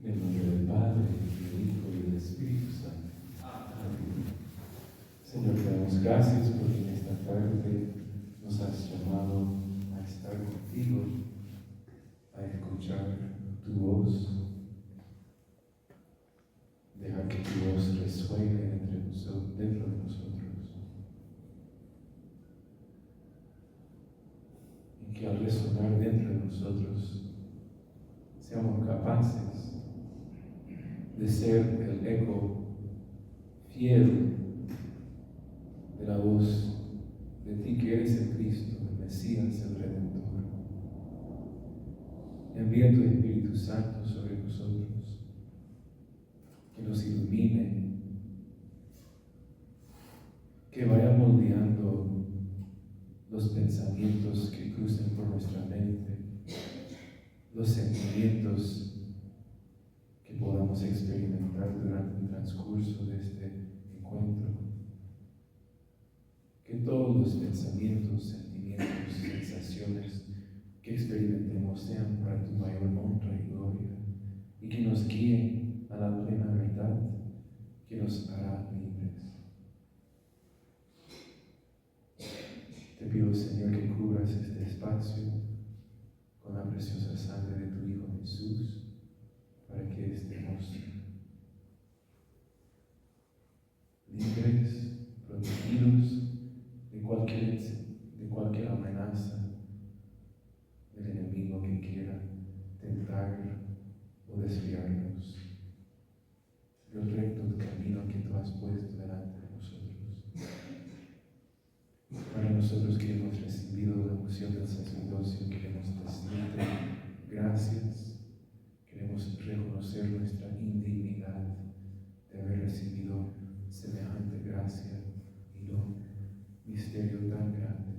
En el nombre del Padre, del Hijo y del Espíritu Santo. Amén. Señor, te damos gracias porque en esta tarde nos has llamado a estar contigo, a escuchar tu voz. Deja que tu voz resuene dentro de nosotros. Y que al resonar dentro de nosotros seamos capaces de ser el eco fiel de la voz de ti que eres el Cristo, el Mesías, el Redentor. Envía tu Espíritu Santo sobre nosotros, que nos ilumine, que vaya moldeando los pensamientos que crucen por nuestra mente, los sentimientos que podamos experimentar durante el transcurso de este encuentro. Que todos los pensamientos, sentimientos, sensaciones que experimentemos sean para tu mayor honra y gloria, y que nos guíen a la plena verdad que nos hará libres. Te pido, Señor, que cubras este espacio con la preciosa sangre de tu Hijo Jesús, para que estemos libres, protegidos de cualquier amenaza del enemigo que quiera tentar o desviarnos del recto camino que tú has puesto delante de nosotros. Para nosotros que hemos recibido la unción del sacerdocio, queremos decirte gracias. Queremos reconocer nuestra indignidad de haber recibido semejante gracia y don, misterio tan grande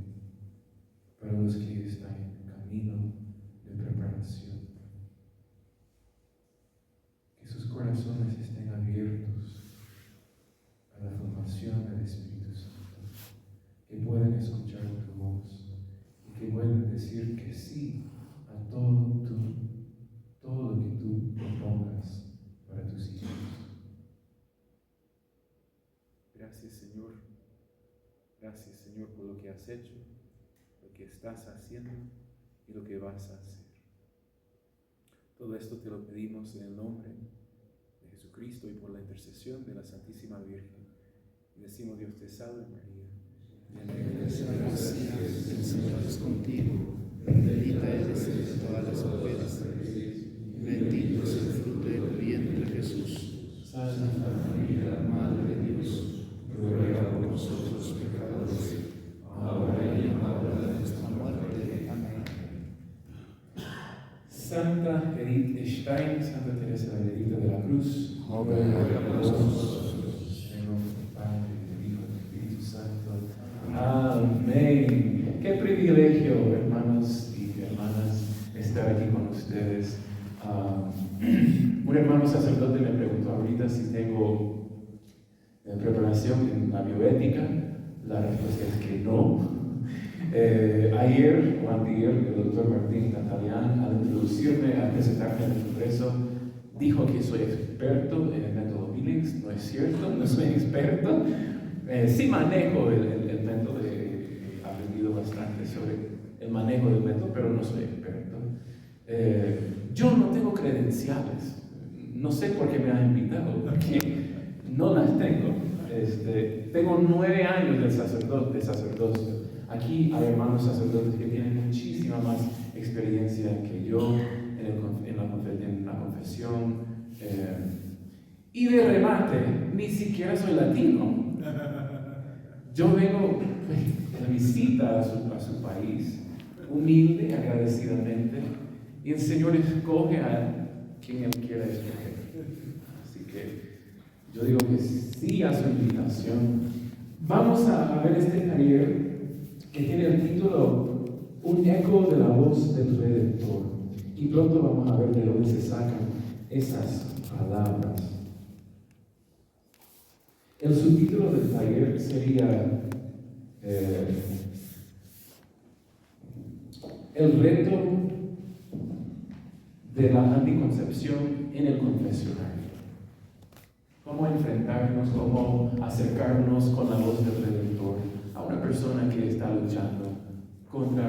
para los que están en camino de preparación. Que sus corazones estén abiertos a la formación del Espíritu Santo, que puedan escuchar tu voz y que puedan decir que sí a todo lo que tú propongas para tus hijos. Gracias, Señor. Gracias, Señor, por lo que has hecho, lo que estás haciendo y lo que vas a hacer. Todo esto te lo pedimos en el nombre de Jesucristo y por la intercesión de la Santísima Virgen. Y decimos: Dios te salve, María. Llena eres de gracia, el Señor es contigo. Bendita eres entre todas las mujeres, y bendito es el fruto de tu vientre, Jesús. Santa María, Madre de Dios, ruega por nosotros pecadores, ahora y en la hora de nuestra muerte. Amén. Santa Edith Stein, Santa Teresa de Benedicta de la Cruz, ruega por nosotros. en el nombre del Padre, del Hijo y del Espíritu Santo. Amén. Qué privilegio, hermanos y hermanas, estar aquí con ustedes. Un hermano sacerdote me preguntó ahorita si tengo preparación en la bioética. La respuesta es que no. Ayer o anteayer, el doctor Martín Catalián, al introducirme, al presentarme en el Congreso, dijo que soy experto en el método Billings. No es cierto, no soy experto. Sí manejo el método, he aprendido bastante sobre el manejo del método, pero no soy experto. Yo no tengo credenciales. No sé por qué me han invitado, porque no las tengo. Tengo 9 años de sacerdocio. Aquí hay hermanos sacerdotes que tienen muchísima más experiencia que yo en la confesión. Y de remate, ni siquiera soy latino. Yo vengo de visita a su país, humilde, agradecidamente, y el Señor escoge a quien Él quiera escoger. Así que yo digo que sí a su invitación. Vamos a ver este taller que tiene el título Un eco de la voz del Redentor. Y pronto vamos a ver de dónde se sacan esas palabras. El subtítulo del taller sería El reto de la anticoncepción en el confesionario. Cómo enfrentarnos, cómo acercarnos con la voz del Redentor a una persona que está luchando con la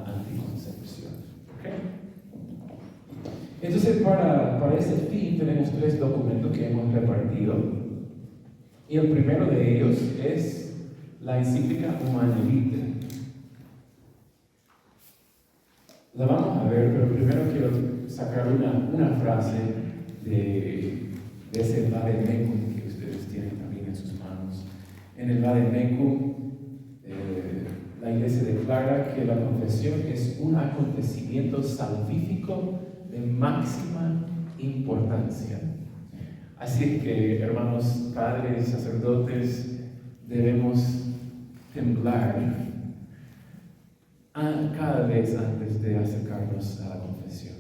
anticoncepción. ¿Okay? Entonces, para ese fin tenemos 3 documentos que hemos repartido. Y el primero de ellos es la encíclica Humane Vitae. La vamos a ver, pero primero quiero sacar una frase de ese Vademecum que ustedes tienen también en sus manos. En el Vademecum, la Iglesia declara que la confesión es un acontecimiento salvífico de máxima importancia. Así que, hermanos, padres, sacerdotes, debemos temblar cada vez antes de acercarnos a la confesión,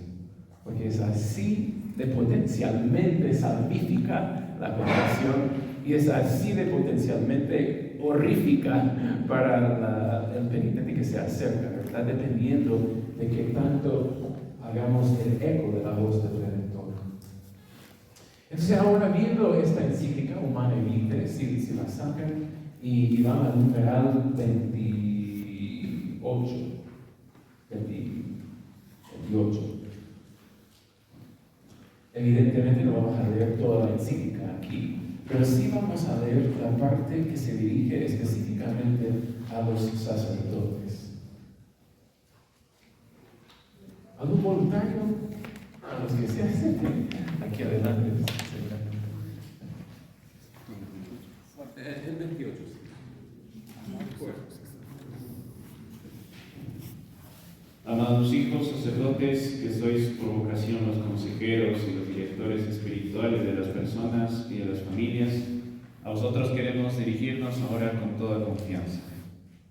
porque es así de potencialmente salvífica la confesión y es así de potencialmente horrífica para el penitente que se acerca, ¿verdad? Dependiendo de qué tanto hagamos el eco de la voz del Redentor. Entonces, ahora viendo esta encíclica Humane Vitae, si la sacan y van al numeral 28. Evidentemente no vamos a leer toda la encíclica aquí, pero sí vamos a leer la parte que se dirige específicamente a los sacerdotes. ¿Algún voluntario? A los que se acerquen aquí adelante. El 28. Amados hijos sacerdotes, que sois por vocación los consejeros y los directores espirituales de las personas y de las familias, a vosotros queremos dirigirnos ahora con toda confianza.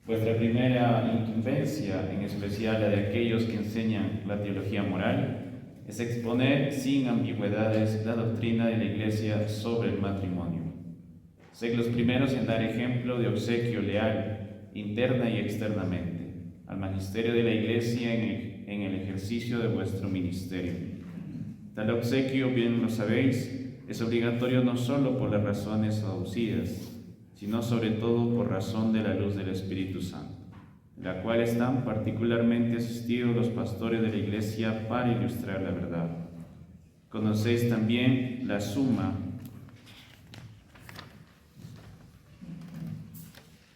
Vuestra primera incumbencia, en especial la de aquellos que enseñan la teología moral, es exponer sin ambigüedades la doctrina de la Iglesia sobre el matrimonio. Sed los primeros en dar ejemplo de obsequio leal, interna y externamente, al magisterio de la Iglesia en el ejercicio de vuestro ministerio. Tal obsequio, bien lo sabéis, es obligatorio no solo por las razones aducidas, sino sobre todo por razón de la luz del Espíritu Santo, en la cual están particularmente asistidos los pastores de la Iglesia para ilustrar la verdad. Conocéis también la suma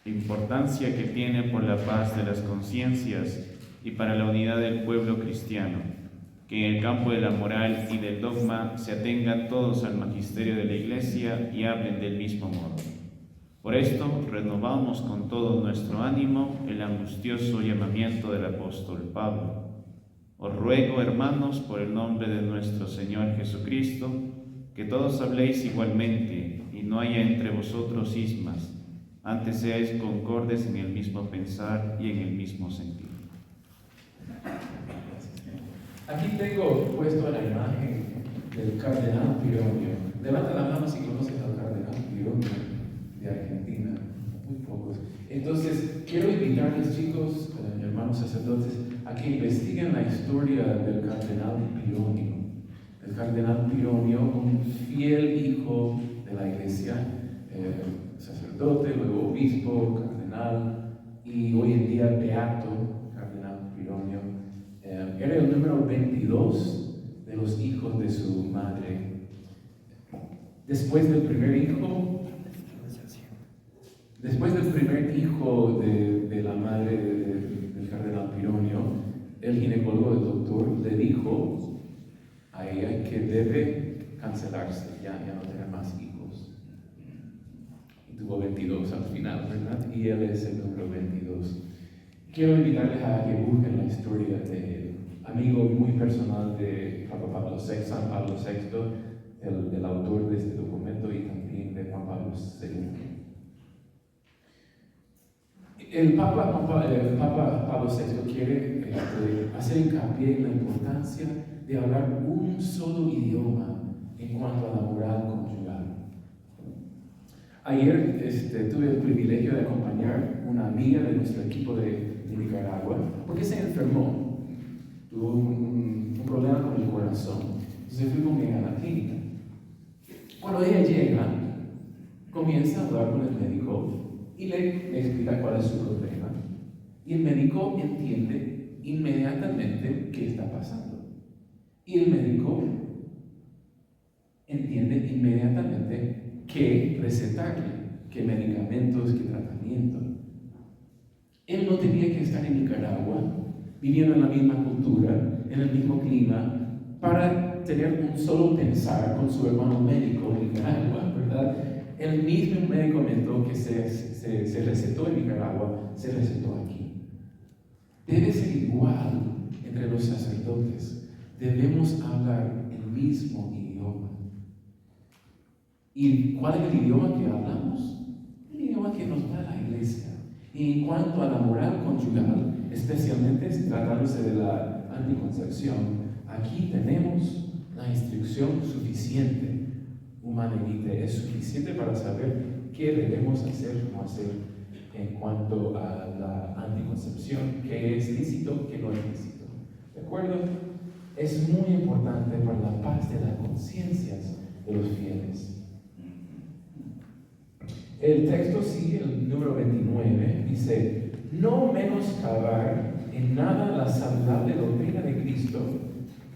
importancia que tiene por la paz de las conciencias y para la unidad del pueblo cristiano, que en el campo de la moral y del dogma se atengan todos al magisterio de la Iglesia y hablen del mismo modo. Por esto renovamos con todo nuestro ánimo el angustioso llamamiento del apóstol Pablo. Os ruego, hermanos, por el nombre de nuestro Señor Jesucristo, que todos habléis igualmente y no haya entre vosotros cismas, antes seáis concordes en el mismo pensar y en el mismo sentir. Aquí tengo puesto la imagen del cardenal Pironio. Levanta la mano si conoces al cardenal Pironio de Argentina. Muy pocos. Entonces, quiero invitarles, chicos, hermanos sacerdotes, a que investiguen la historia del cardenal Pironio. El cardenal Pironio, un fiel hijo de la Iglesia, sacerdote, luego obispo, cardenal y hoy en día beato, cardenal Pironio. Era el número 22 de los hijos de su madre. Después del primer hijo de la madre del cardenal Pironio, el ginecólogo, el doctor, le dijo a ella que debe cancelarse, ya no tener más hijos. Y tuvo 22 al final, ¿verdad? Y él es el número 22. Quiero invitarles a que busquen la historia de amigo muy personal de Papa Pablo VI, San Pablo VI, el autor de este documento, y también de Juan Pablo II. El Papa Pablo VI quiere hacer hincapié en la importancia de hablar un solo idioma en cuanto a la moral conyugal. Ayer tuve el privilegio de acompañar una amiga de nuestro equipo de Nicaragua, porque se enfermó. Tuvo un problema con el corazón. Entonces fui con ella a la clínica. Cuando ella llega, comienza a hablar con el médico y le explica cuál es su problema. Y el médico entiende inmediatamente qué está pasando. Y el médico entiende inmediatamente qué recetarle, qué medicamentos, qué tratamiento. Él no tenía que estar en Nicaragua, viviendo en la misma cultura, en el mismo clima, para tener un solo pensar con su hermano médico en Nicaragua, ¿verdad? El mismo medicamento que se recetó en Nicaragua, se recetó aquí. Debe ser igual entre los sacerdotes. Debemos hablar el mismo idioma. ¿Y cuál es el idioma que hablamos? El idioma que nos da la iglesia. Y en cuanto a la moral conyugal, especialmente tratándose de la anticoncepción, aquí tenemos la instrucción suficiente. Humanamente es suficiente para saber qué debemos hacer o no hacer en cuanto a la anticoncepción, qué es lícito, qué no es lícito. ¿De acuerdo? Es muy importante para la paz de las conciencias de los fieles. El texto sigue, el número 29, dice: no menoscabar en nada la saludable doctrina de Cristo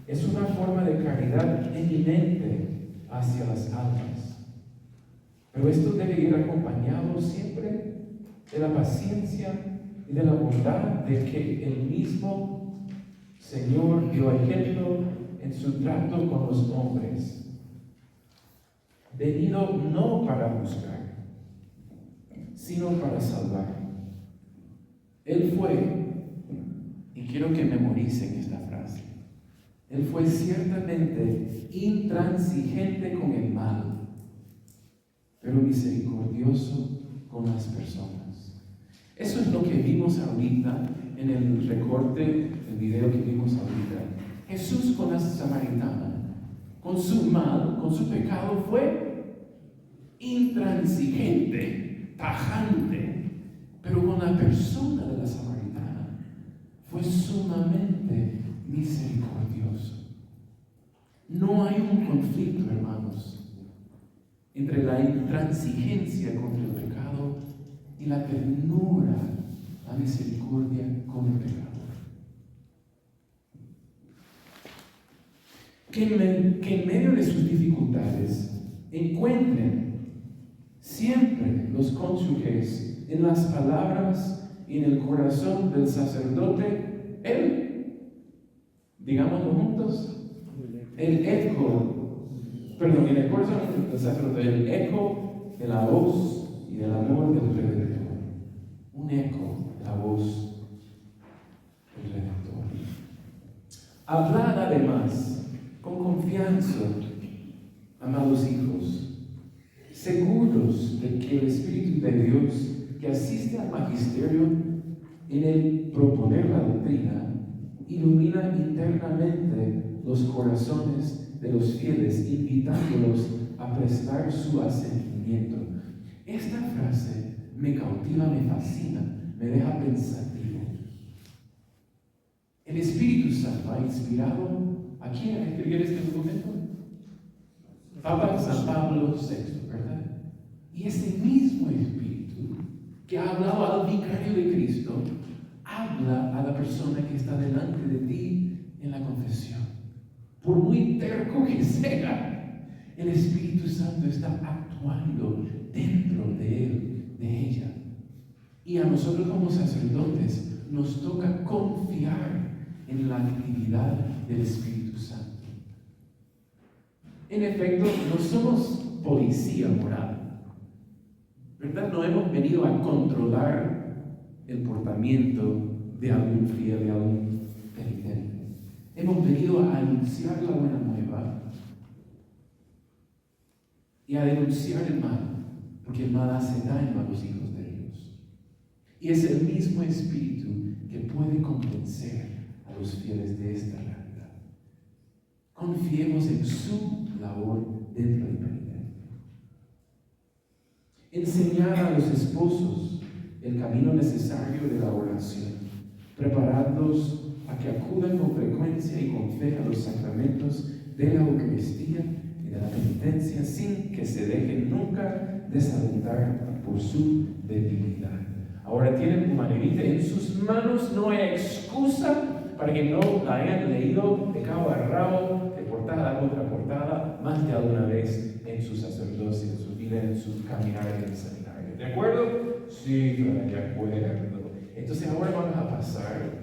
es una forma de caridad eminente hacia las almas. Pero esto debe ir acompañado siempre de la paciencia y de la bondad de que el mismo Señor dio ejemplo en su trato con los hombres, venido no para juzgar, sino para salvar. Él fue, y quiero que memoricen esta frase, Él fue ciertamente intransigente con el mal, pero misericordioso con las personas. Eso es lo que vimos ahorita en el recorte, el video que vimos ahorita. Jesús con la samaritana, con su mal, con su pecado, fue intransigente, tajante, pero con la persona de la samaritana fue sumamente misericordioso. No hay un conflicto, hermanos, entre la intransigencia contra el pecado y la ternura, la misericordia con el pecado. Que en medio de sus dificultades encuentren siempre los cónyuges en las palabras y en el corazón del sacerdote, digámoslo juntos, en el corazón del sacerdote, el eco de la voz y del amor del Redentor. Un eco de la voz del Redentor. Hablad además con confianza, amados hijos, seguros de que el Espíritu de Dios que asiste al magisterio en el proponer la doctrina ilumina internamente los corazones de los fieles, invitándolos a prestar su asentimiento. Esta frase me cautiva, me fascina, me deja pensativo. El Espíritu Santo ha inspirado ¿a quién a escribir este documento? Papa San Pablo VI, ¿verdad? Y ese mismo Espíritu que ha hablado al vicario de Cristo, habla a la persona que está delante de ti en la confesión. Por muy terco que sea, el Espíritu Santo está actuando dentro de él, de ella. Y a nosotros como sacerdotes nos toca confiar en la actividad del Espíritu Santo. En efecto, no somos policía moral, ¿verdad? No hemos venido a controlar el portamiento de algún fiel, de algún penitente. Hemos venido a anunciar la buena nueva y a denunciar el mal, porque el mal hace daño a los hijos de Dios. Y es el mismo Espíritu que puede convencer a los fieles de esta realidad. Confiemos en su labor dentro del penitente. Enseñar a los esposos el camino necesario de la oración, preparándolos a que acudan con frecuencia y con fe a los sacramentos de la Eucaristía y de la penitencia sin que se dejen nunca desalentar por su debilidad. Ahora tienen un manualito en sus manos, no hay excusa para que no la hayan leído de cabo a rabo, de portada a contraportada, más de alguna vez en su sacerdocio, en su vida, en su caminar en el seminario. ¿De acuerdo? Sí, de acuerdo. Entonces ahora vamos a pasar.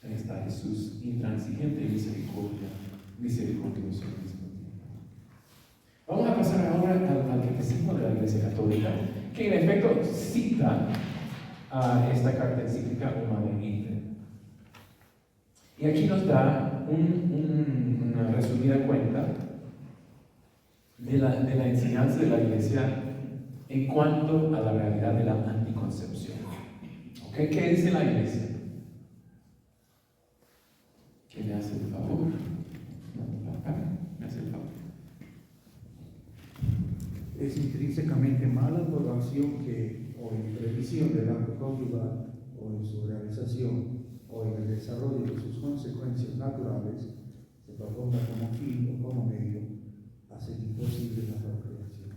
Ahí está Jesús, intransigente y misericordioso al mismo tiempo. Vamos a pasar ahora al catecismo de la Iglesia Católica, que en efecto cita a esta carta encíclica Humanae Vitae. Y aquí nos da una resumida cuenta de la enseñanza de la Iglesia en cuanto a la realidad de la anticoncepción. ¿Okay? ¿Qué dice la Iglesia? ¿Quién me hace el favor? Me hace el favor. Es intrínsecamente mala toda acción que, o en previsión del acto conyugal, o en su realización, o en el desarrollo de sus consecuencias naturales, se proponga como fin o como medio, hace imposible la procreación.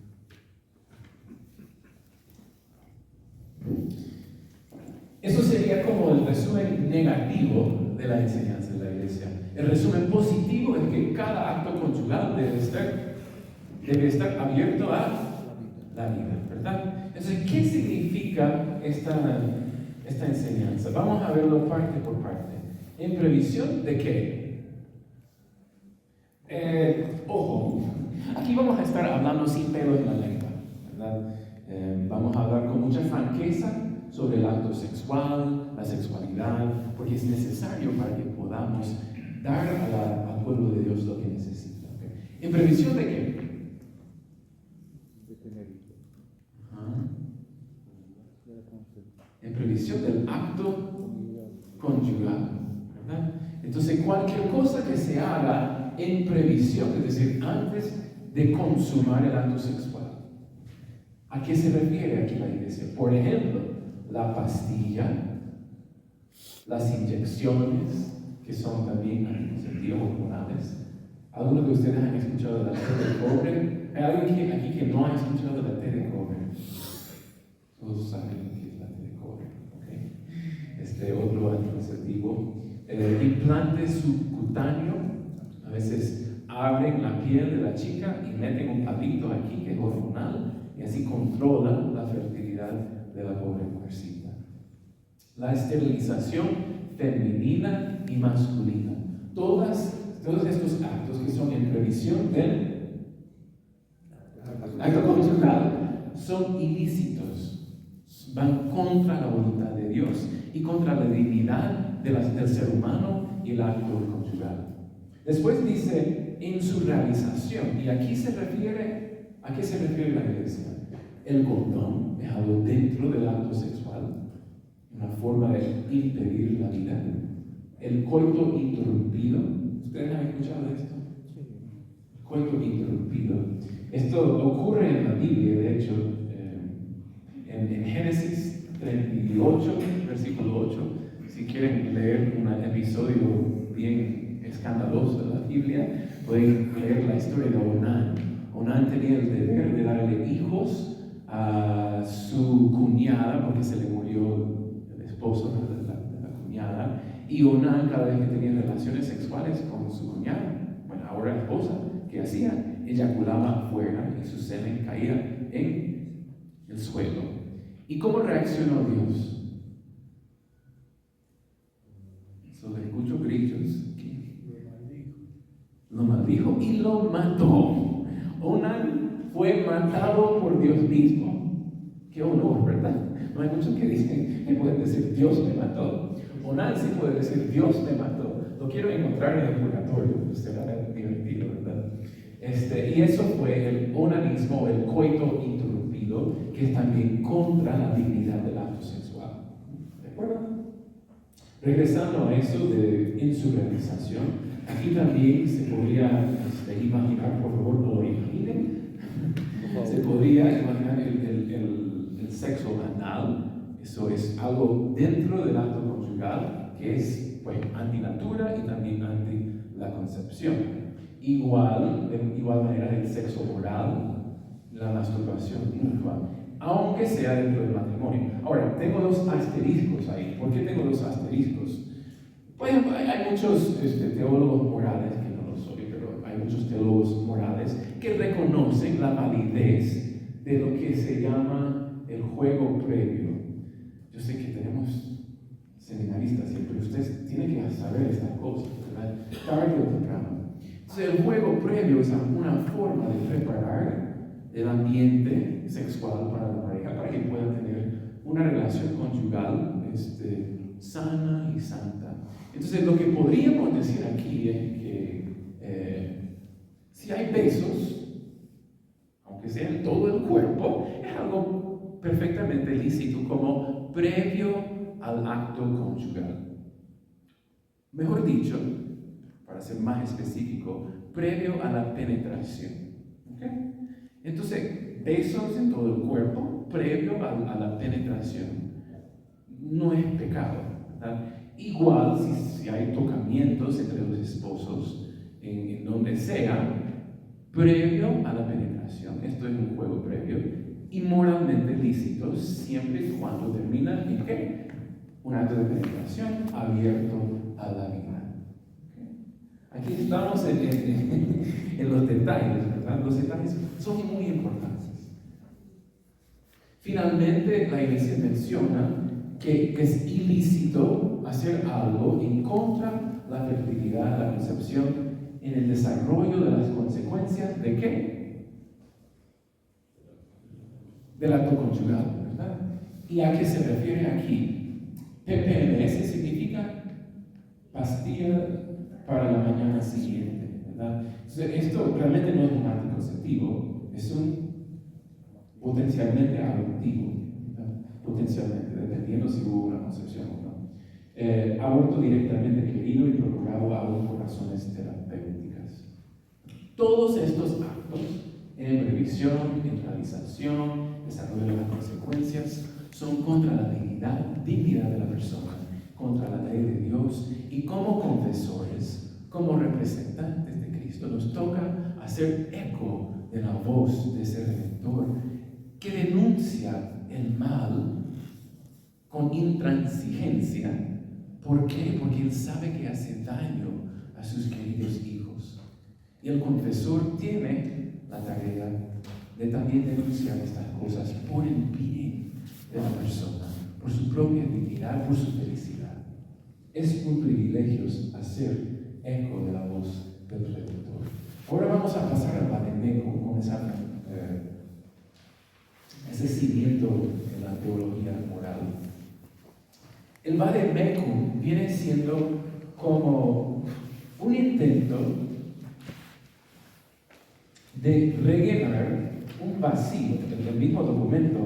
Eso sería como el resumen negativo de la enseñanza de la Iglesia. El resumen positivo es que cada acto conyugal debe estar abierto a la vida, ¿verdad? Entonces, ¿qué significa esta enseñanza? Vamos a verlo parte por parte. ¿En previsión de qué? Ojo, aquí vamos a estar hablando sin pelos en la lengua, ¿verdad? Vamos a hablar con mucha franqueza sobre el acto sexual, la sexualidad, porque es necesario para que podamos dar al pueblo de Dios lo que necesita. ¿Okay? ¿En previsión de qué? De tener hijos. En previsión del acto conyugal, ¿verdad? Entonces, cualquier cosa que se haga en previsión, es decir, antes de consumar el acto sexual. ¿A qué se refiere aquí la Iglesia? Por ejemplo, la pastilla, las inyecciones, que son también anticonceptivos hormonales. ¿Algunos de ustedes han escuchado de la T de cobre? ¿Hay alguien aquí que no ha escuchado de la T de cobre? Todos saben qué es la T de cobre. ¿Okay? Otro anticonceptivo. Implante subcutáneo. A veces abren la piel de la chica y meten un palito aquí que es hormonal y así controlan la fertilidad de la pobre mujercita. La esterilización femenina y masculina. Todos estos actos que son en previsión del acto conyugal son ilícitos, van contra la voluntad de Dios y contra la dignidad del ser humano y el acto conyugal. Después dice en su realización, y aquí se refiere, ¿a qué se refiere la Iglesia? El condón dejado dentro del acto sexual, una forma de impedir la vida. El coito interrumpido. ¿Ustedes han escuchado de esto? El coito interrumpido. Esto ocurre en la Biblia, de hecho, en Génesis 38, versículo 8. Si quieren leer un episodio bien escandaloso de la Biblia, pueden leer la historia de Onán. Onán tenía el deber de darle hijos a su cuñada porque se le murió el esposo de la cuñada, y Onán cada vez que tenía relaciones sexuales con su cuñada, bueno, ahora esposa, ¿qué hacía? Eyaculaba afuera y su semen caía en el suelo. ¿Y cómo reaccionó Dios? Solo escucho grillos. Lo maldijo y lo mató. Onán fue matado por Dios mismo. Qué honor, ¿verdad? No hay muchos que dicen que pueden decir Dios me mató. Onán sí puede decir Dios me mató. Lo quiero encontrar en el purgatorio. Será divertido, ¿verdad? Y eso fue el onanismo, el coito interrumpido, que es también contra la dignidad del acto sexual. ¿De acuerdo? Regresando a eso de insurrealización, aquí también se podría imaginar, por favor, no lo imaginen, se podría imaginar el sexo anal. Eso es algo dentro del acto conyugal que es pues, antinatura y también anti la concepción. Igual, de igual manera, el sexo oral, la masturbación mutua, aunque sea dentro del matrimonio. Ahora, tengo dos asteriscos ahí. ¿Por qué tengo dos asteriscos? Pues hay muchos teólogos morales, que no lo soy, pero hay muchos teólogos morales que reconocen la validez de lo que se llama el juego previo. Yo sé que tenemos seminaristas, pero ustedes tienen que saber estas cosas, ¿verdad? Tarde o temprano. Entonces, el juego previo es una forma de preparar el ambiente sexual para la pareja, para que puedan tener una relación conyugal sana y santa. Entonces, lo que podríamos decir aquí es que si hay besos, aunque sea en todo el cuerpo, es algo perfectamente lícito como previo al acto conyugal. Mejor dicho, para ser más específico, previo a la penetración. ¿Okay? Entonces, besos en todo el cuerpo, previo a la penetración, no es pecado, ¿verdad? Igual si hay tocamientos entre los esposos, en donde sea, previo a la penetración, esto es un juego previo, y moralmente lícito, siempre y cuando termina en ¿qué? Un acto de penetración abierto a la vida. Aquí estamos en los detalles, ¿verdad? Los detalles son muy importantes. Finalmente, la Iglesia menciona que es ilícito hacer algo en contra de la fertilidad, la concepción, en el desarrollo de las consecuencias ¿de qué? Del acto conyugal, ¿verdad? ¿Y a qué se refiere aquí? PPMS significa pastilla para la mañana siguiente, ¿verdad? Entonces, esto realmente no es un anticonceptivo, es un potencialmente abortivo, ¿verdad? Potencialmente, dependiendo si hubo una concepción o no. Aborto directamente querido y procurado aún por razones terapéuticas. Todos estos actos, en previsión, en realización, desarrollo de las consecuencias, son contra la dignidad de la persona, contra la ley de Dios, y como confesores, como representantes de Cristo, nos toca hacer eco de la voz de ese Redentor que denuncia el mal con intransigencia. ¿Por qué? Porque Él sabe que hace daño a sus queridos hijos. Y el confesor tiene la tarea de también denunciar estas cosas por el bien de la persona, por su propia dignidad, por su felicidad. Es un privilegio hacer eco de la voz del Redentor. Ahora vamos a pasar al Vademecum con ese cimiento en la teología moral. El Vademecum viene siendo como un intento de rellenar un vacío. El mismo documento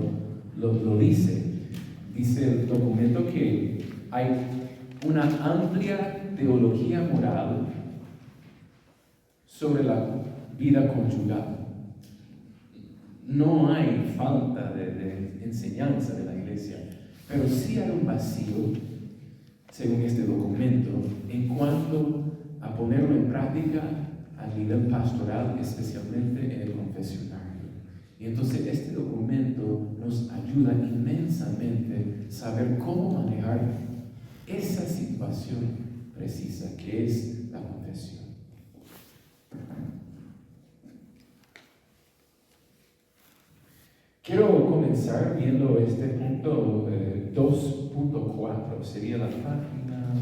lo dice. Dice el documento que hay una amplia teología moral sobre la vida conyugal. No hay falta de enseñanza de la Iglesia, pero sí hay un vacío, según este documento, en cuanto a ponerlo en práctica a nivel pastoral, especialmente en el confesionario. Y entonces este documento nos ayuda inmensamente a saber cómo manejar esa situación precisa que es la confesión. Quiero comenzar viendo este punto 2.4, sería la página.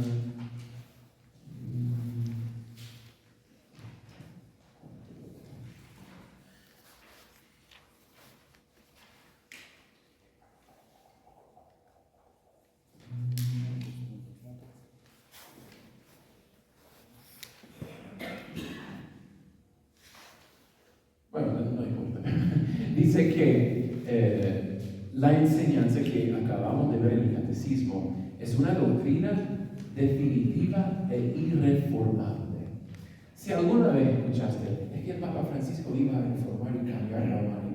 Bueno, no importa. Dice que la enseñanza que acabamos de ver en el catecismo es una doctrina definitiva e irreformable. Si alguna vez escuchaste, es que el Papa Francisco iba a reformar y cambiar la humanidad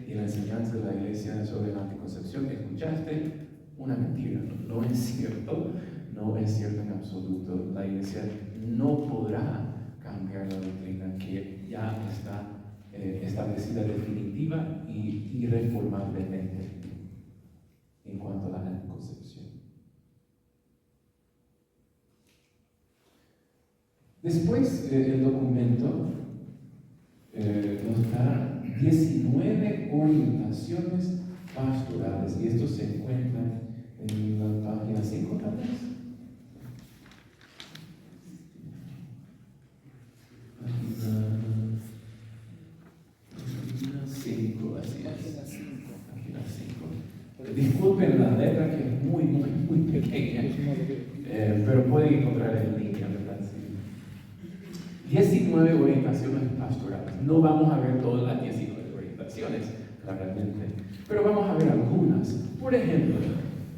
y la enseñanza de la Iglesia sobre la anticoncepción, escuchaste una mentira, no es cierto, no es cierto en absoluto. La Iglesia no podrá cambiar la doctrina que ya está establecida definitiva y irreformablemente en cuanto a la anticoncepción. Después, el documento nos da 19 orientaciones pastorales, y esto se encuentra en la página 5, tal vez. Página 5, así es. Página 5. Disculpen la letra, que es muy pequeña, pero pueden encontrar en línea, ¿verdad? Sí. 19 orientaciones pastorales. No vamos a ver todas las 19 orientaciones, claramente, pero vamos a ver algunas. Por ejemplo,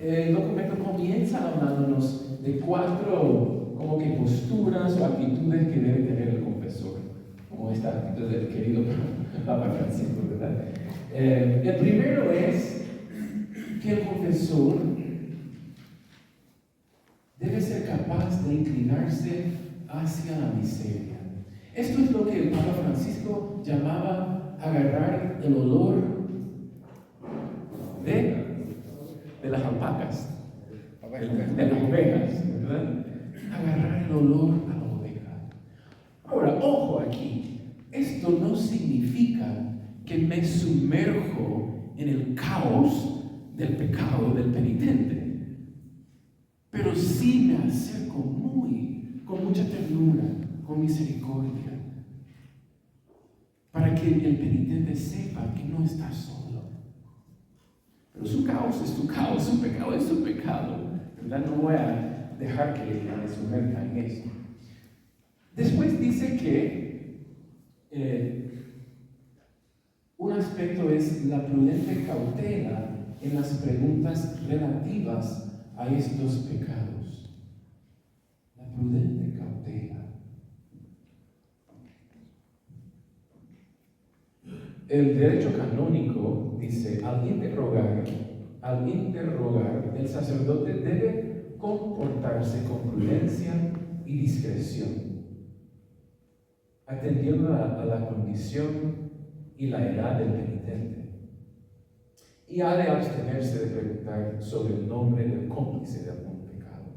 el documento comienza hablándonos de 4 como que posturas o actitudes que debe tener el confesor, como esta actitud del querido Papa Francisco, ¿verdad? El primero es que el confesor debe ser capaz de inclinarse hacia la miseria. Esto es lo que el Papa Francisco llamaba agarrar el olor de las alpacas, de las ovejas, ¿verdad? Agarrar el olor a la oveja. Ahora, ojo aquí, esto no significa que me sumerjo en el caos del pecado del penitente, pero sí me acerco con mucha ternura, con misericordia, para que el penitente sepa que no está solo. Pero su caos es su caos, su pecado es su pecado, ¿verdad? No voy a dejar que me sumerja en eso. Después dice que un aspecto es la prudente cautela en las preguntas relativas a estos pecados. La prudente cautela. El derecho canónico dice, al interrogar, el sacerdote debe comportarse con prudencia y discreción, atendiendo a la condición y la edad del penitente. Y ha de abstenerse de preguntar sobre el nombre del cómplice de algún pecado.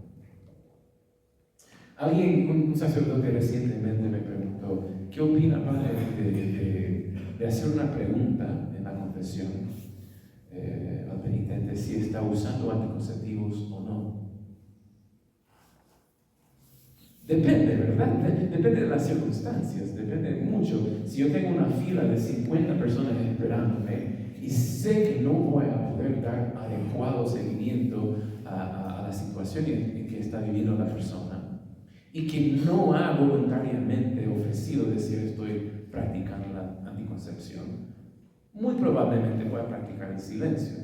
Un sacerdote recientemente me preguntó, ¿qué opina, padre, de hacer una pregunta en la confesión al penitente si está usando anticonceptivos o no? Depende, ¿verdad? Depende de las circunstancias, depende mucho. Si yo tengo una fila de 50 personas esperándome y sé que no voy a poder dar adecuado seguimiento a la situación en que está viviendo la persona, y que no ha voluntariamente ofrecido decir estoy practicando la anticoncepción, muy probablemente voy a practicar en silencio,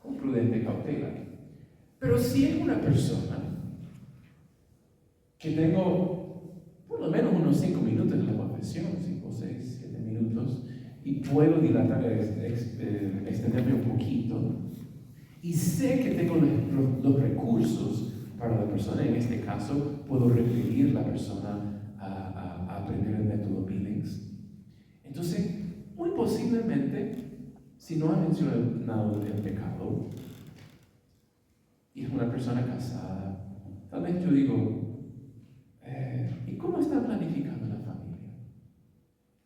con prudente cautela. Pero si es una persona que tengo por lo menos unos 5 minutos en la confesión, 5, 6, 7 minutos, y puedo dilatar, extenderme un poquito, y sé que tengo los recursos para la persona, en este caso puedo referir a la persona a aprender el método Billings. Entonces, muy posiblemente, si no ha mencionado el pecado y es una persona casada, tal vez yo digo, ¿y cómo está planificando la familia?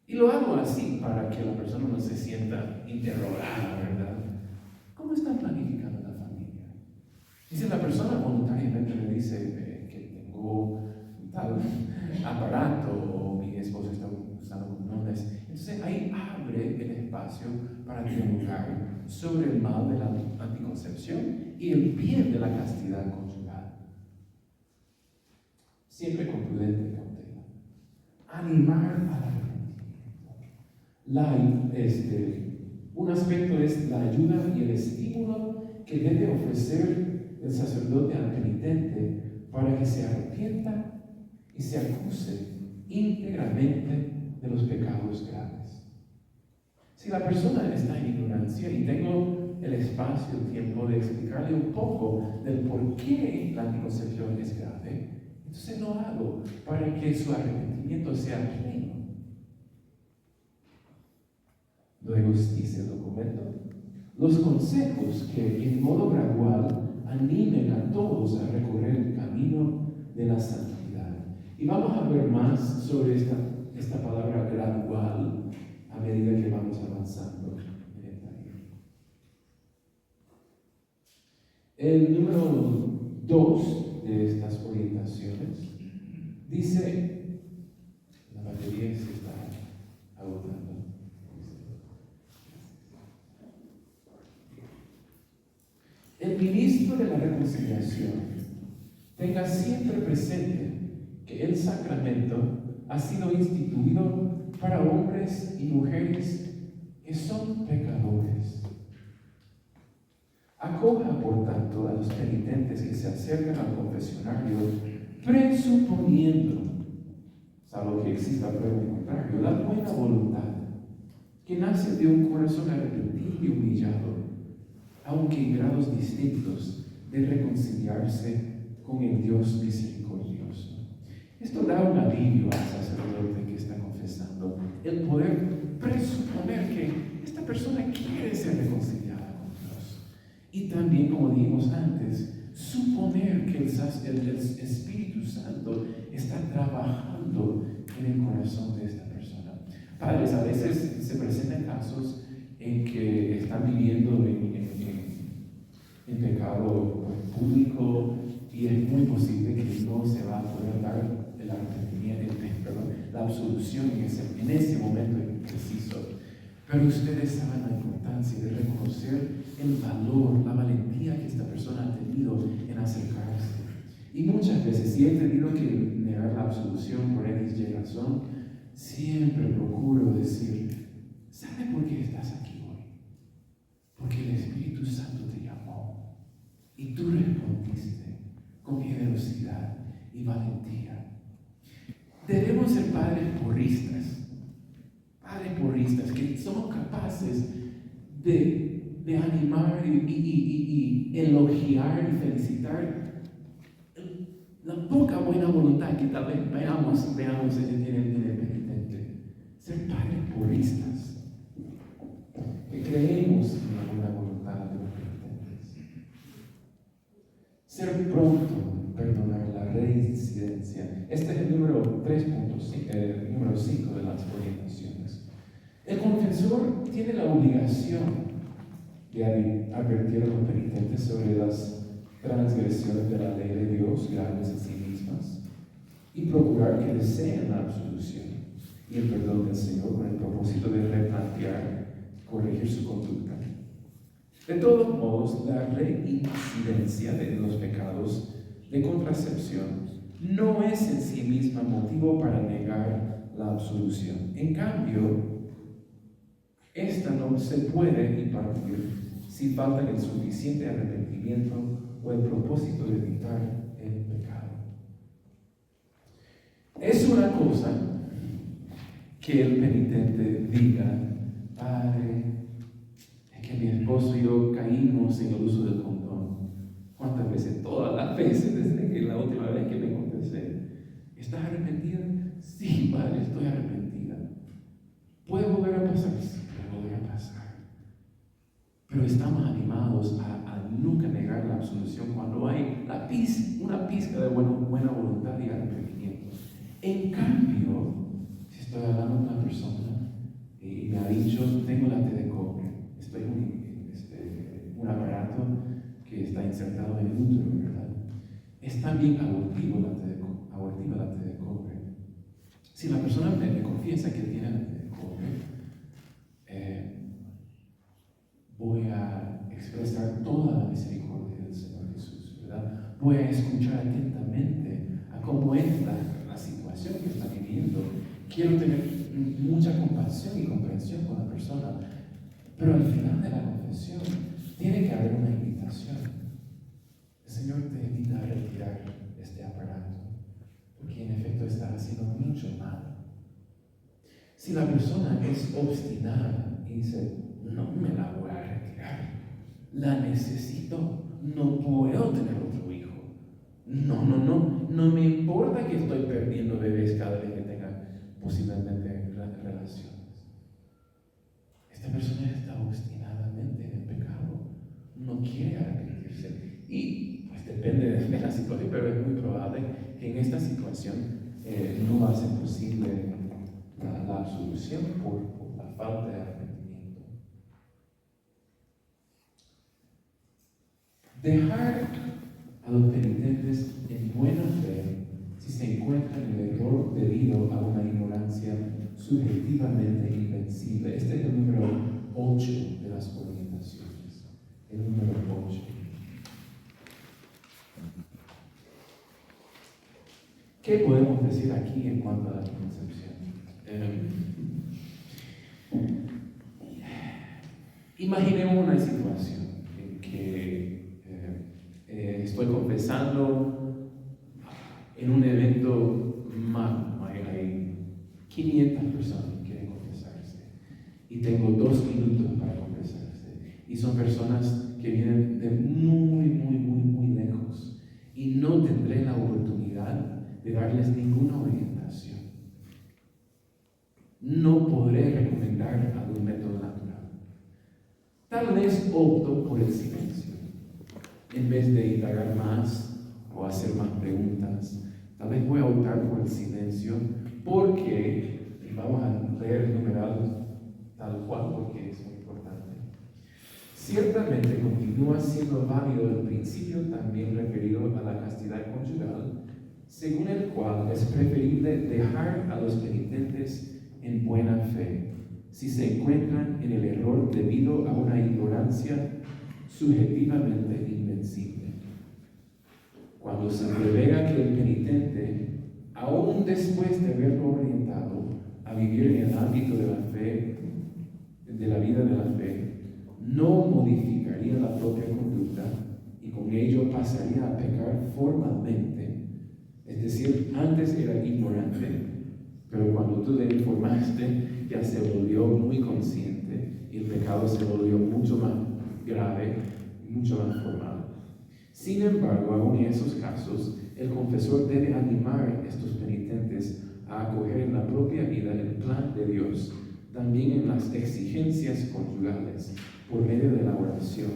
Y lo hago así para que la persona no se sienta interrogada, ¿verdad? ¿Cómo está planificando la familia? Y si la persona voluntariamente me dice que tengo tal aparato o mi esposo está usando condones, entonces ahí abre el espacio para dialogar sobre el mal de la anticoncepción y el bien de la castidad conyugal. Siempre con prudente cautela. Animar a la arrepentimiento. Un aspecto es la ayuda y el estímulo que debe ofrecer el sacerdote al penitente para que se arrepienta y se acuse íntegramente de los pecados graves. Si la persona está en ignorancia y tengo el espacio, el tiempo de explicarle un poco del por qué la anticoncepción es grave, entonces lo hago para que su arrepentimiento sea pleno. Luego dice el documento: los consejos que en modo gradual animen a todos a recorrer el camino de la santidad. Y vamos a ver más sobre esta palabra gradual a medida que vamos avanzando en el taller. El número 2 de estas orientaciones dice, la batería se está agotando. El ministro de la reconciliación tenga siempre presente que el sacramento ha sido instituido para hombres y mujeres que son pecadores. Acoja, por tanto, a los penitentes que se acercan al confesionario, presuponiendo, salvo que exista prueba en contrario, la buena voluntad que nace de un corazón arrepentido y humillado, aunque en grados distintos, de reconciliarse con el Dios misericordioso. Esto da un alivio al sacerdote que está confesando, el poder presuponer que esta persona quiere ser reconciliada con Dios. Y también, como dijimos antes, suponer que el Espíritu Santo está trabajando en el corazón de esta persona. Padres, a veces se presentan casos en que están viviendo en pecado público, y es muy posible que no se va a poder dar el arrepentimiento, la absolución en ese momento preciso. Pero ustedes saben la importancia de reconocer el valor, la valentía que esta persona ha tenido en acercarse. Y muchas veces, si he tenido que negar la absolución por X razón, siempre procuro decir: ¿sabe por qué estás aquí hoy? Porque el Espíritu Santo te llamó y tú respondiste con generosidad y valentía. Debemos ser padres porristas, que somos capaces de animar y elogiar y felicitar la poca buena voluntad que tal vez veamos en el penitente. Ser padres porristas, que creemos en la buena voluntad de los penitentes. Ser pronto en perdonar la reincidencia. Este es el número 3.5, número 5 de las orientaciones. El confesor tiene la obligación de advertir a los penitentes sobre las transgresiones de la ley de Dios graves en sí mismas y procurar que deseen la absolución y el perdón del Señor con el propósito de replantear, corregir su conducta. De todos modos, la reincidencia de los pecados de contracepción no es en sí misma motivo para negar la absolución. En cambio, esta no se puede impartir si falta el suficiente arrepentimiento o el propósito de evitar el pecado. Es una cosa que el penitente diga: Padre, es que mi esposo y yo caímos en el uso del condón. ¿Cuántas veces? Todas las veces desde que la última vez que me confesé. ¿Estás arrepentida? Sí, Padre, estoy arrepentida. ¿Puede volver a pasar? Sí, puede volver a pasar. Pero estamos animados a nunca negar la absolución cuando hay una pizca de buena voluntad y arrepentimiento. En cambio, si estoy hablando con una persona y me ha dicho: tengo la T de cobre, estoy en un aparato que está insertado en el útero, ¿verdad? Es también abortiva la T de cobre. Si la persona me confiesa que tiene la T de cobre, voy a expresar toda la misericordia del Señor Jesús, ¿verdad? Voy a escuchar atentamente a cómo es la situación que está viviendo. Quiero tener mucha compasión y comprensión con la persona, pero al final de la confesión tiene que haber una invitación. El Señor te invita a retirar este aparato, porque en efecto está haciendo mucho mal. Si la persona es obstinada y dice: no me la voy a retirar, La necesito. No puedo tener otro hijo. No me importa que estoy perdiendo bebés cada vez que tenga posiblemente relaciones. Esta persona está obstinadamente en el pecado. No quiere arrepentirse. Y pues depende de la situación, pero es muy probable que en esta situación no va a ser posible la absolución por la falta de arrepentimiento. Dejar a los penitentes en buena fe si se encuentran en el error debido a una ignorancia subjetivamente invencible. Este es el número 8 de las orientaciones. El número 8. ¿Qué podemos decir aquí en cuanto a la concepción? Imaginemos una situación en que estoy confesando en un evento magno. Hay 500 personas que quieren confesarse y tengo 2 minutos para confesarse. Y son personas que vienen de muy lejos y no tendré la oportunidad de darles ninguna orientación. No podré recomendar algún método natural. Tal vez opto por el silencio. En vez de indagar más o hacer más preguntas, tal vez voy a optar por el silencio porque, y vamos a leer el numeral tal cual porque es muy importante. Ciertamente continúa siendo válido el principio también referido a la castidad conyugal, según el cual es preferible dejar a los penitentes en buena fe, si se encuentran en el error debido a una ignorancia subjetivamente invencible. Cuando se prevea que el penitente, aún después de haberlo orientado a vivir en el ámbito de la fe, de la vida de la fe, no modificaría la propia conducta y con ello pasaría a pecar formalmente. Es decir, antes era ignorante, pero cuando tú le informaste, ya se volvió muy consciente y el pecado se volvió mucho más grave, mucho más formal. Sin embargo, aún en esos casos, el confesor debe animar a estos penitentes a acoger en la propia vida el plan de Dios, también en las exigencias conyugales, por medio de la oración,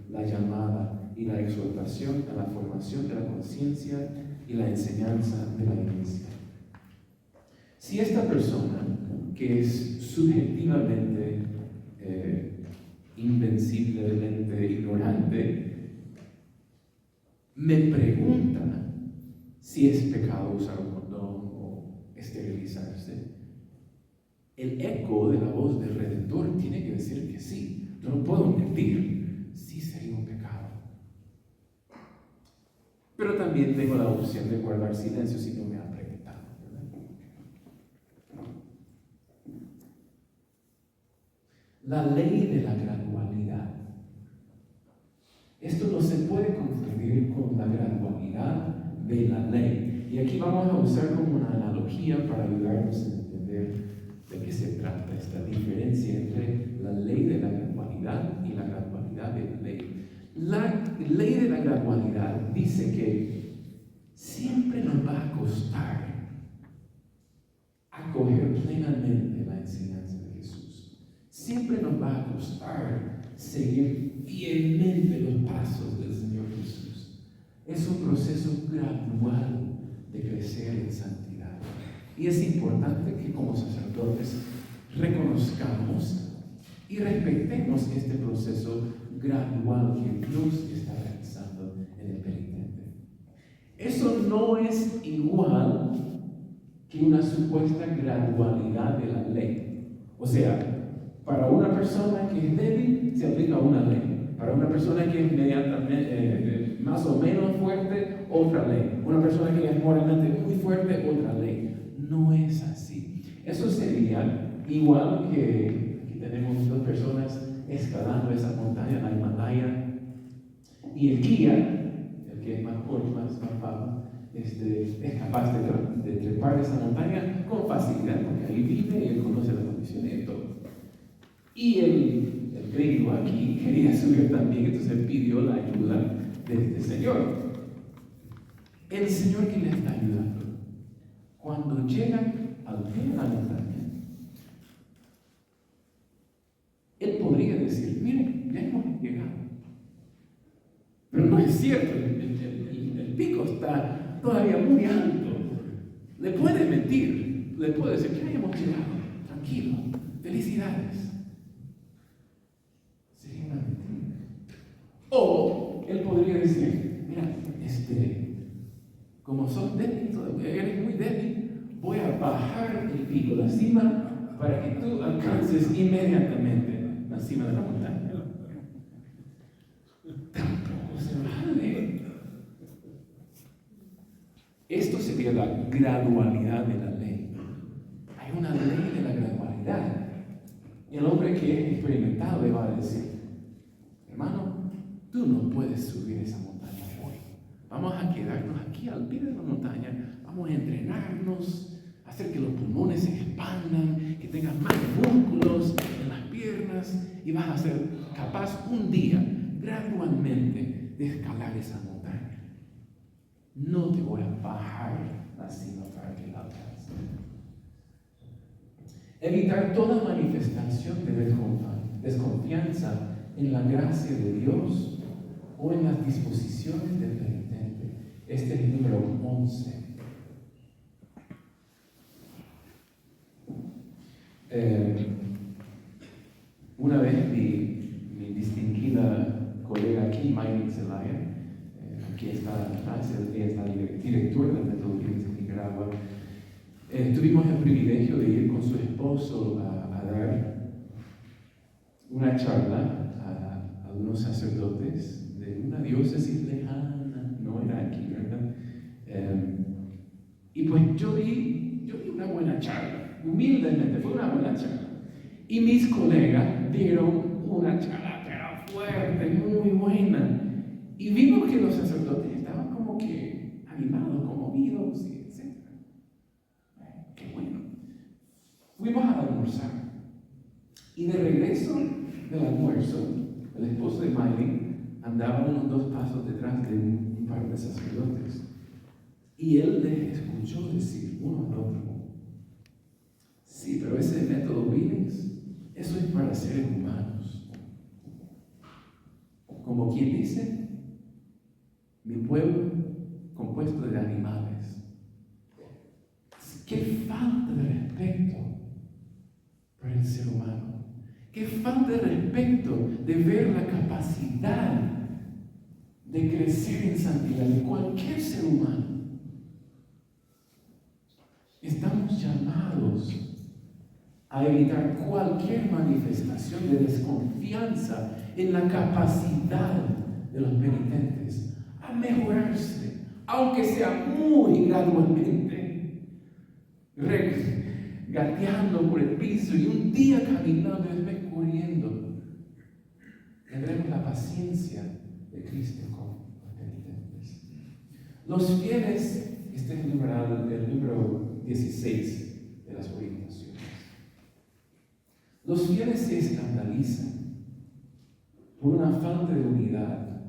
la llamada y la exhortación a la formación de la conciencia y la enseñanza de la Iglesia. Si esta persona, que es subjetivamente, invenciblemente ignorante, me pregunta si es pecado usar un condón o esterilizarse, el eco de la voz del Redentor tiene que decir que sí. Yo no puedo mentir, sí sería un pecado. Pero también tengo la opción de guardar silencio si no me han preguntado, ¿verdad? La ley de la gradualidad. Esto no se puede confundir con la gradualidad de la ley. Y aquí vamos a usar como una analogía para ayudarnos a entender de qué se trata esta diferencia entre la ley de la gradualidad y la gradualidad de la ley. La ley de la gradualidad dice que siempre nos va a costar acoger plenamente la enseñanza de Jesús. Siempre nos va a costar seguir fielmente los pasos del Señor Jesús. Es un proceso gradual de crecer en santidad. Y es importante que como sacerdotes reconozcamos y respetemos este proceso gradual que Dios está realizando en el penitente. Eso no es igual que una supuesta gradualidad de la ley. O sea, para una persona que es débil se aplica una ley. Para una persona que es más o menos fuerte, otra ley. Una persona que es moralmente muy fuerte, otra ley. No es así. Eso sería igual que aquí tenemos 2 personas escalando esa montaña, la Himalaya, y el guía, el que es más corto, más bajo, es capaz de trepar esa montaña con facilidad, porque ahí vive y él conoce las condiciones de todo. Y el venido aquí, quería subir también, entonces pidió la ayuda de este Señor. El Señor que le está ayudando. Cuando llegan al pie de la montaña, Él podría decir, miren, ya hemos llegado. Pero no es cierto, el pico está todavía muy alto. Le puede mentir, le puede decir, ya hemos llegado, tranquilo, felicidades. Sería una mentira. O Él podría decir, mira, como sos débil, eres muy débil, voy a bajar el pico, la cima, para que tú alcances inmediatamente la cima de la montaña. Tampoco se vale. Esto sería la gradualidad de la ley. Hay una ley de la gradualidad. Y el hombre que es experimentado le va a decir, hermano, tú no puedes subir esa montaña hoy. Vamos a quedarnos aquí al pie de la montaña, vamos a entrenarnos, hacer que los pulmones se expandan, que tengas más músculos en las piernas y vas a ser capaz un día, gradualmente, de escalar esa montaña. No te voy a bajar la cima para que la alcances. Evitar toda manifestación de desconfianza en la gracia de Dios o en las disposiciones del penitente. Este es el número 11. Una vez mi distinguida colega aquí, Mike Zelaya, aquí está atrás, ella está directora del método Billings en Nicaragua, tuvimos el privilegio de ir con su esposo a dar una charla a unos sacerdotes de una diócesis lejana, no era aquí, ¿verdad? Y pues yo di una buena charla, humildemente, fue una buena charla. Y mis colegas dieron una charla, pero fuerte, muy buena. Y vimos que los sacerdotes estaban como que animados, conmovidos, etc. Qué bueno. Fuimos a almorzar. Y de regreso del almuerzo, el esposo de Miley andaba unos 2 pasos detrás de un par de sacerdotes. Y él les escuchó decir uno al otro, sí, pero ese método Billings, eso es para seres humanos. Como quien dice, mi pueblo compuesto de animales. Qué falta de respeto por el ser humano. Qué falta de respeto de ver la capacidad de crecer en santidad de cualquier ser humano. Estamos llamados a evitar cualquier manifestación de desconfianza en la capacidad de los penitentes a mejorarse, aunque sea muy gradualmente, gateando por el piso y un día caminando y después corriendo. Tendremos la paciencia de Cristo con los penitentes. Los fieles, este es el número 16 de las orientaciones. Los fieles se escandalizan por una falta de unidad,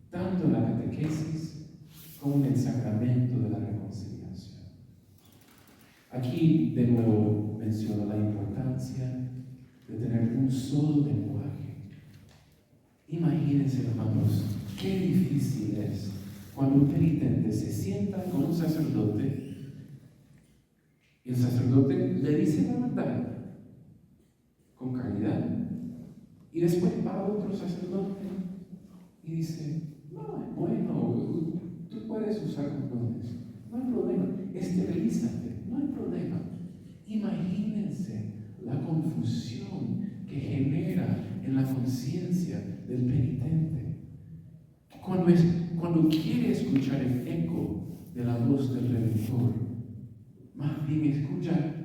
tanto en la catequesis como en el sacramento de la reconciliación. Aquí de nuevo menciono la importancia de tener un solo lenguaje. Imagínense, hermanos, qué difícil es cuando un penitente se sienta con un sacerdote y el sacerdote le dice la verdad con caridad y después va a otro sacerdote y dice, no, es bueno, tú puedes usar condones, no hay problema, esterilízate, no hay problema. Imagínense la confusión que genera en la conciencia del penitente cuando quiere escuchar el eco de la voz del Redentor, más bien escucha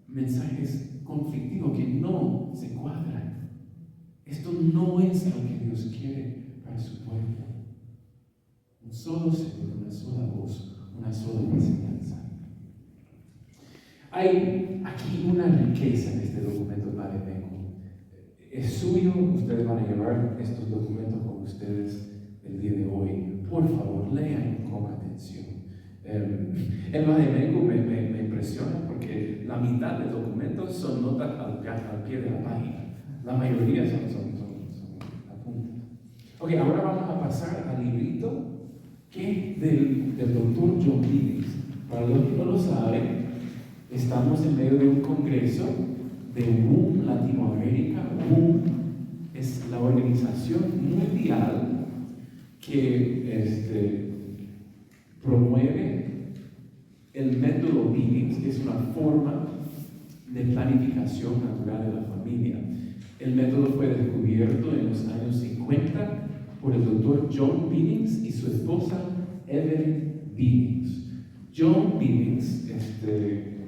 mensajes conflictivos que no se cuadran. Esto no es lo que Dios quiere para su pueblo. Un solo Señor, una sola voz, una sola enseñanza. Hay aquí una riqueza en este documento del Padre Meco. es suyo. Ustedes van a llevar estos documentos con ustedes el día de hoy. Por favor, lean con atención. El Vademécum me impresiona porque la mitad de documentos son notas al pie de la página. La mayoría son apuntes. Ok, ahora vamos a pasar al librito que del doctor John Billings. Para los que no lo saben, estamos en medio de un congreso de WOM Latinoamérica. WOM es la organización mundial que promueve el método Billings, que es una forma de planificación natural de la familia. El método fue descubierto en los años 50 por el doctor John Billings y su esposa Evelyn Billings. John Billings,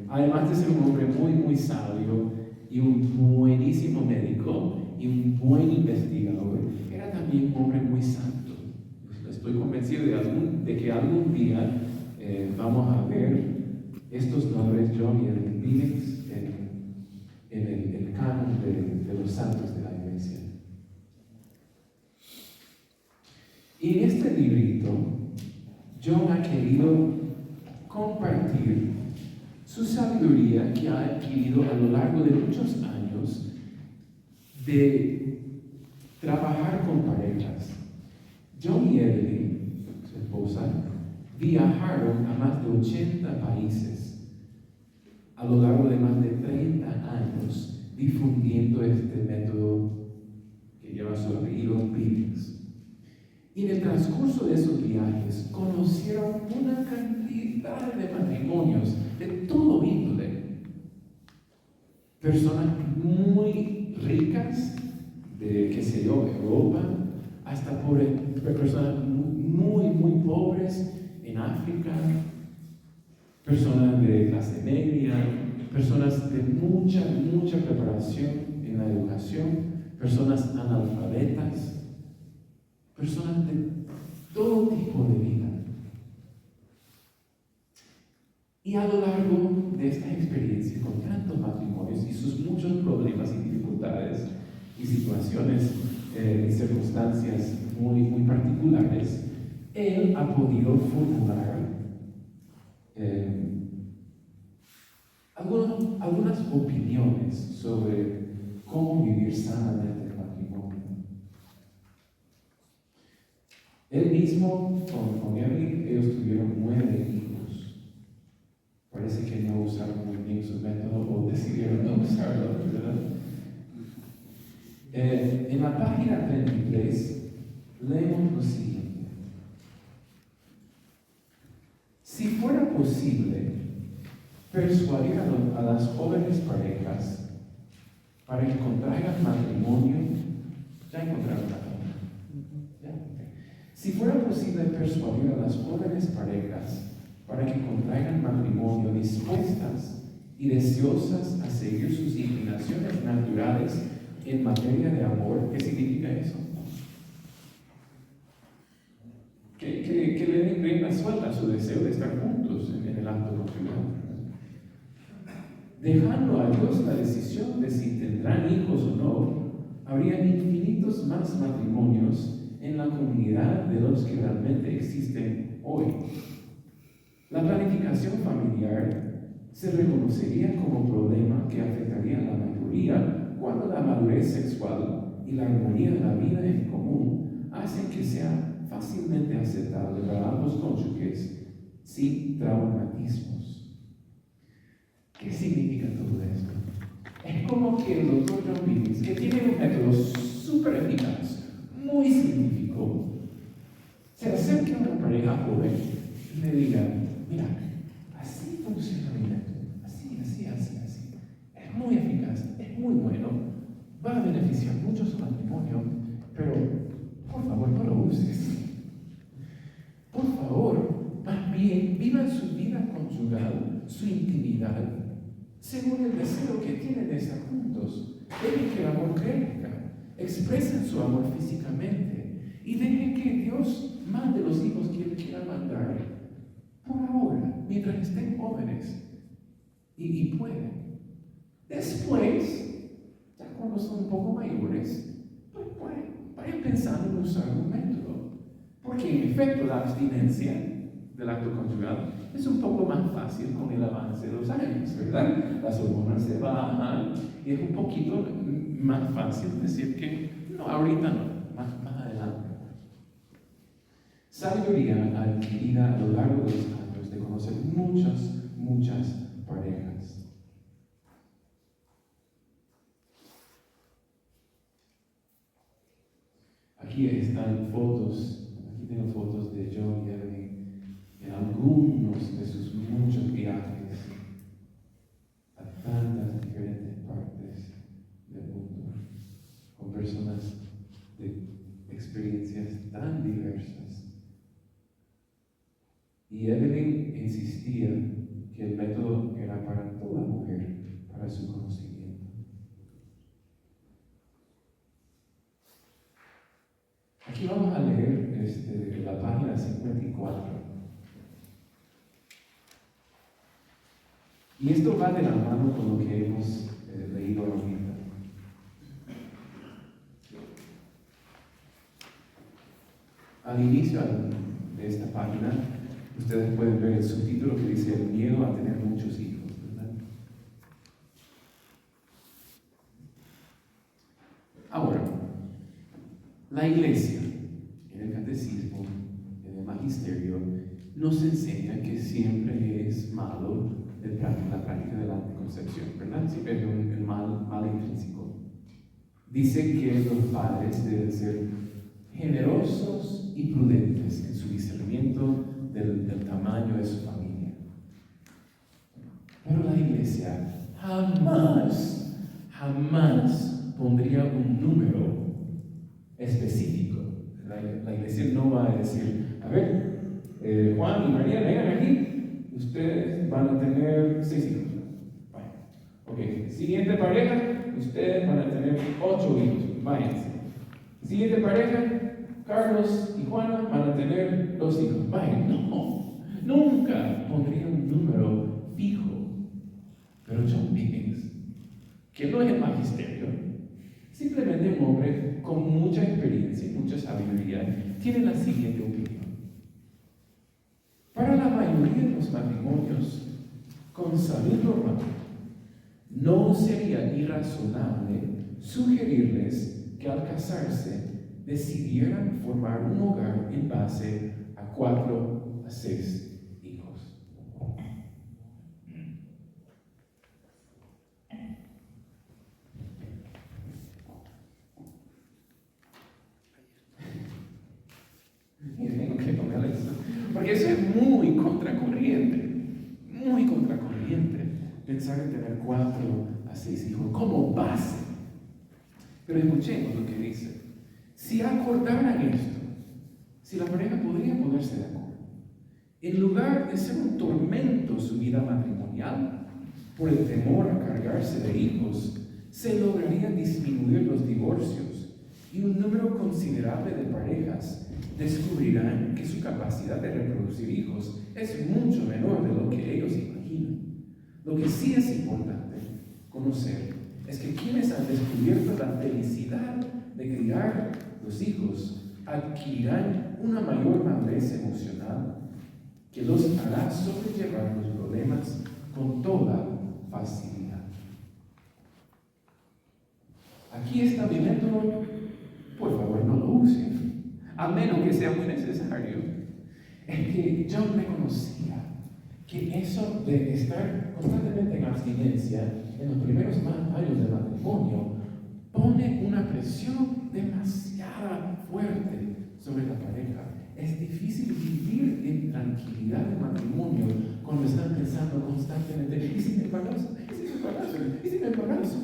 además de ser un hombre muy, muy sabio y un buenísimo médico y un buen investigador, era también un hombre muy santo. Estoy convencido de que algún día vamos a ver estos nombres, John y Evelyn Billings, en el canon de los santos de la iglesia. Y en este librito, John ha querido compartir su sabiduría que ha adquirido a lo largo de muchos años de trabajar con parejas. John y Evelyn, su esposa, viajaron a más de 80 países a lo largo de más de 30 años difundiendo este método que lleva su apellido Billings. Y en el transcurso de esos viajes conocieron una cantidad de matrimonios de todo índole. Personas muy ricas de, qué sé yo, Europa, hasta personas muy, muy pobres en África, personas de clase media, personas de mucha, mucha preparación en la educación, personas analfabetas, personas de todo tipo de vida. Y a lo largo de esta experiencia con tantos matrimonios y sus muchos problemas y dificultades y situaciones y circunstancias muy, muy particulares, él ha podido formular algunas opiniones sobre cómo vivir sanamente el matrimonio. Él mismo, con Evelyn, ellos tuvieron 9 hijos. Parece que no usaron muy bien su método o decidieron no usarlo, ¿verdad? En la página 23 leemos lo siguiente. Si fuera posible persuadir a las jóvenes parejas para que contraigan matrimonio, ya encontraron la palabra. ¿Ya? Okay. Si fuera posible persuadir a las jóvenes parejas para que contraigan matrimonio dispuestas y deseosas a seguir sus inclinaciones naturales en materia de amor, ¿qué significa eso? Que le den rienda suelta a su deseo de estar juntos en el acto conyugal, dejando a Dios la decisión de si tendrán hijos o no. Habría infinitos más matrimonios en la comunidad de los que realmente existen hoy. La planificación familiar se reconocería como problema que afectaría a la mayoría cuando la madurez sexual y la armonía de la vida en común hacen que sea fácilmente aceptable para ambos cónyuges sin traumatismos. ¿Qué significa todo esto? Es como que el doctor John Billings, que tiene un método súper eficaz, muy científico, se acerque a una pareja joven y le diga: mira, así funciona mi método, así. Es muy eficaz, es muy bueno, va a beneficiar mucho su matrimonio, pero por favor no lo uses. Por favor, más bien vivan su vida conyugal, su intimidad, según el deseo que tienen de estar juntos. Dejen que el amor crezca, expresen su amor físicamente y dejen que Dios mande los hijos que Él quiera mandar por ahora, mientras estén jóvenes y pueden. Después, ya cuando son un poco mayores, pues vayan pensando en usar un método. Porque en efecto la abstinencia del acto conyugal es un poco más fácil con el avance de los años, ¿verdad? Las hormonas se bajan y es un poquito más fácil decir que no, ahorita no, más adelante. Sabiduría adquirida a lo largo de los años de conocer muchas parejas. Aquí están fotos, aquí tengo fotos de John y Evelyn en algunos de sus muchos viajes a tantas diferentes partes del mundo, con personas de experiencias tan diversas. Y Evelyn insistía que el método era para toda mujer, para su conocimiento. Aquí vamos a leer la página 54. Y esto va de la mano con lo que hemos leído ahorita. Al inicio de esta página, ustedes pueden ver el subtítulo que dice el miedo a tener muchos hijos, ¿verdad? Ahora, la Iglesia, en el catecismo, en el magisterio, nos enseña que siempre es malo la práctica de la anticoncepción, ¿verdad? Siempre es un mal intrínseco. Dice que los padres deben ser generosos y prudentes en su discernimiento del tamaño de su familia. Pero la Iglesia jamás pondría un número específico. La Iglesia no va a decir, a ver, Juan y María, vengan aquí, ustedes van a tener 6 hijos. Vaya. Ok, siguiente pareja, ustedes van a tener 8 hijos. Váyanse. Siguiente pareja, Carlos y Juana van a tener 2 hijos. Vaya, no, nunca pondría un número fijo. Pero John Pickens, que no es el magisterio, simplemente un hombre con mucha experiencia y mucha sabiduría, tiene la siguiente opinión. Para la mayoría de los matrimonios, con salud normal, no sería irrazonable sugerirles que al casarse decidieran formar un hogar en base a 4 a 6 hijos. Y tengo que tomar eso, porque eso es muy contracorriente pensar en tener 4 a 6 hijos como base. Pero escuchemos lo que dice. Si acordaran esto, si la pareja podría ponerse de acuerdo, en lugar de ser un tormento su vida matrimonial, por el temor a cargarse de hijos, se lograrían disminuir los divorcios y un número considerable de parejas descubrirán que su capacidad de reproducir hijos es mucho menor de lo que ellos imaginan. Lo que sí es importante conocer es que quienes han descubierto la felicidad de criar los hijos adquirirán una mayor madurez emocional que los hará sobrellevar los problemas con toda facilidad. Aquí está mi método, por favor no lo usen, a menos que sea muy necesario. Es que John reconocía que eso de estar constantemente en abstinencia en los primeros años del matrimonio pone una presión demasiado fuerte sobre la pareja. Es difícil vivir en tranquilidad de matrimonio cuando están pensando constantemente, ¿y si me embarazo? ¿Y si me embarazo? ¿Y si me embarazo?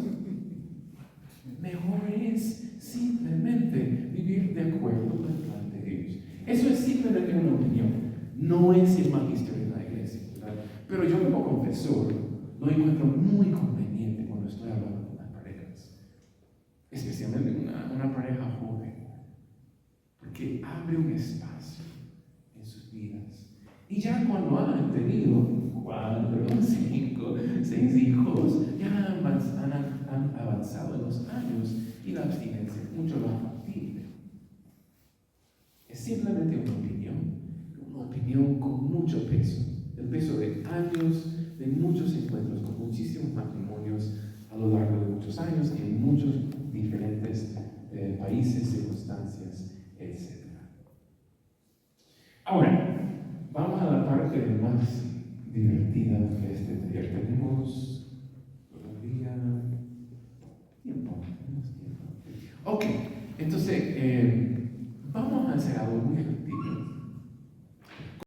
Mejor es simplemente vivir de acuerdo con el plan de Dios. Eso es simplemente una opinión, no es el magisterio de la iglesia, ¿verdad? Pero yo como confesor lo encuentro muy conveniente cuando estoy hablando con las parejas, especialmente una pareja joven, porque abre un espacio en sus vidas. Y ya cuando han tenido 4, 5, 6 hijos, ya han avanzado en los años y la abstinencia es mucho más factible. Es simplemente una opinión con mucho peso, el peso de años, de muchos encuentros con muchísimos matrimonios a lo largo de muchos años y en muchos diferentes países, circunstancias, etc. Ahora, vamos a la parte más divertida de este taller. Tenemos todavía tiempo. Ok, entonces